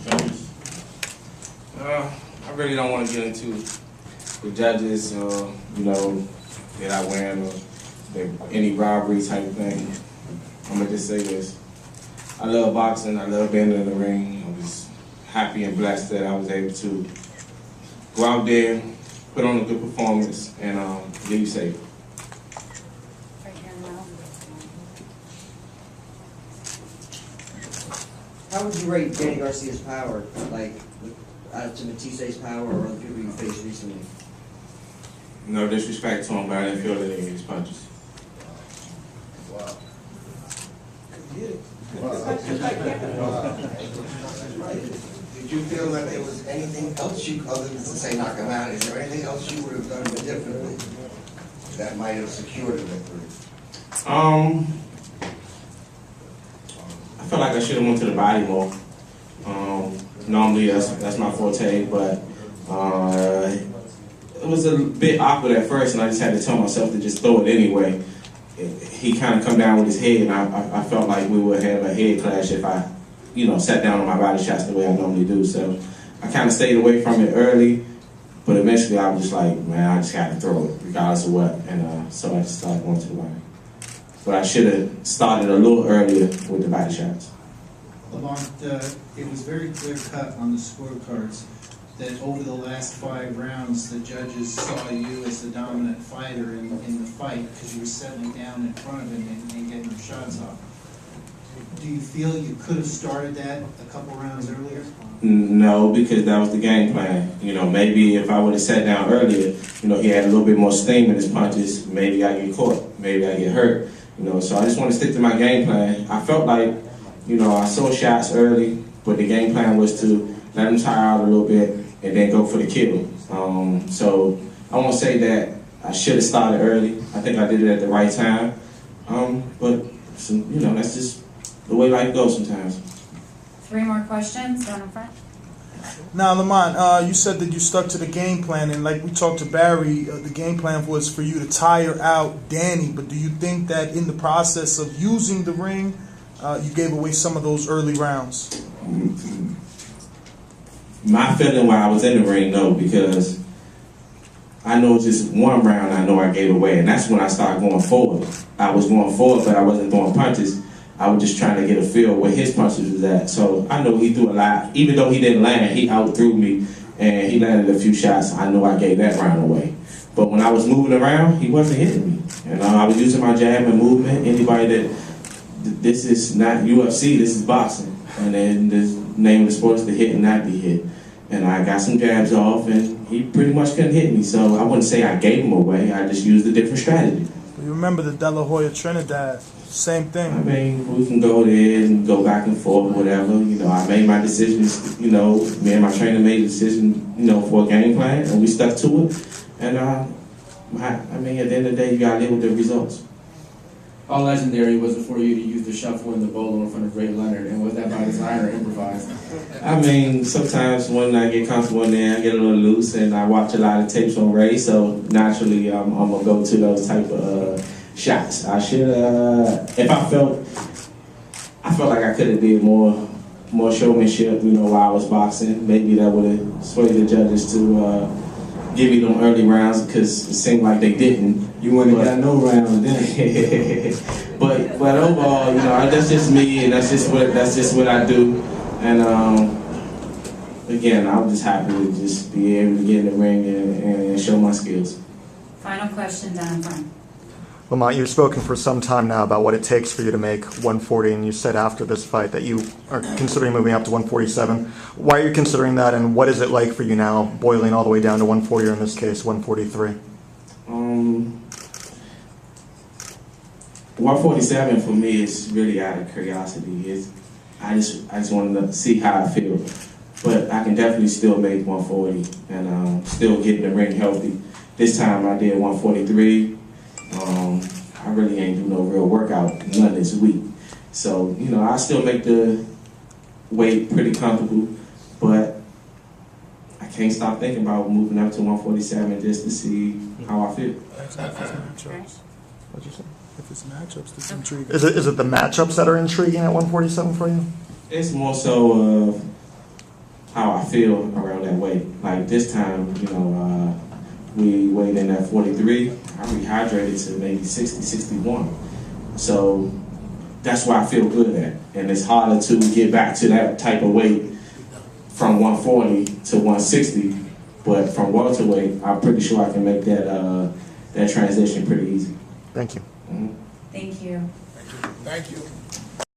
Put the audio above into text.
judges? I really don't want to get into the judges, that I win or any robbery type of thing. I'm gonna just say this: I love boxing. I love being in the ring. I was happy and blessed that I was able to go out there, put on a good performance, and leave safe. How would you rate Danny Garcia's power, like to Matisse's power or other people you faced recently? No disrespect to him, but I didn't feel any of his punches. Wow. Did you feel that there was anything else you, other than to say knock him out, is there anything else you would have done differently that might have secured a victory? I felt like I should have went to the body more. Normally that's my forte, but it was a bit awkward at first, and I just had to tell myself to just throw it anyway. He kind of come down with his head, and I felt like we would have a head clash if I, sat down on my body shots the way I normally do. So I kind of stayed away from it early, but eventually I was just like, man, I just got to throw it regardless of what, and so I just started going to the body. But I should have started a little earlier with the body shots. Lamont, it was very clear cut on the scorecards that over the last 5 rounds, the judges saw you as the dominant fighter in the fight because you were settling down in front of him and getting your shots off. Do you feel you could have started that a couple rounds earlier? No, because that was the game plan. Maybe if I would have sat down earlier, he had a little bit more steam in his punches, maybe I get caught, maybe I get hurt. So I just want to stick to my game plan. I felt like, I saw shots early, but the game plan was to let him tire out a little bit and then go for the kill. So I won't say that I should have started early. I think I did it at the right time. But that's just the way life goes sometimes. 3 more questions down in front. Now, Lamont, you said that you stuck to the game plan, and like we talked to Barry, the game plan was for you to tire out Danny. But do you think that in the process of using the ring, you gave away some of those early rounds? My feeling while I was in the ring, no, because I know just one round I know I gave away, and that's when I started going forward. I was going forward, but I wasn't throwing punches. I was just trying to get a feel where his punches was at. So I know he threw a lot. Even though he didn't land, he out-threw me, and he landed a few shots. I know I gave that round away. But when I was moving around, he wasn't hitting me. And I was using my jab and movement. Anybody that, this is not UFC, this is boxing. And then the name of the sport is to hit and not be hit. And I got some jabs off, and he pretty much couldn't hit me. So I wouldn't say I gave him away. I just used a different strategy. You remember the De La Hoya Trinidad, same thing. I mean, we can go there and go back and forth, whatever. I made my decisions, me and my trainer made a decision, for a game plan, and we stuck to it. And, at the end of the day, you got to live with the results. How legendary was it for you to use the shuffle and the bolo in front of Ray Leonard, and was that by design or improvised? I mean, sometimes when I get comfortable in there, I get a little loose, and I watch a lot of tapes on Ray, so naturally I'm going to go to those type of shots. I should, if I felt like I could have did more showmanship, while I was boxing. Maybe that would have swayed the judges to give me them early rounds, because it seemed like they didn't. You wouldn't have got no rounds then. but overall, that's just me, and that's just what I do. And again, I'm just happy to just be able to get in the ring and show my skills. Final question down in front. Lamont, you've spoken for some time now about what it takes for you to make 140, and you said after this fight that you are considering moving up to 147. Why are you considering that, and what is it like for you now, boiling all the way down to 140, or in this case, 143? 147 for me is really out of curiosity. I just wanted to see how I feel. But I can definitely still make 140 and still get in the ring healthy. This time I did 143. I really ain't do no real workout none this week. So, I still make the weight pretty comfortable, but I can't stop thinking about moving up to 147 just to see how I feel. What'd you say? If it's matchups, that's intriguing. Is it the matchups that are intriguing at 147 for you? It's more so of how I feel around that weight. Like this time, we weighed in at 43. I rehydrated to maybe 60, 61. So that's where I feel good at. And it's harder to get back to that type of weight from 140 to 160. But from welterweight, I'm pretty sure I can make that transition pretty easy. Thank you. Mhm. Thank you. Thank you.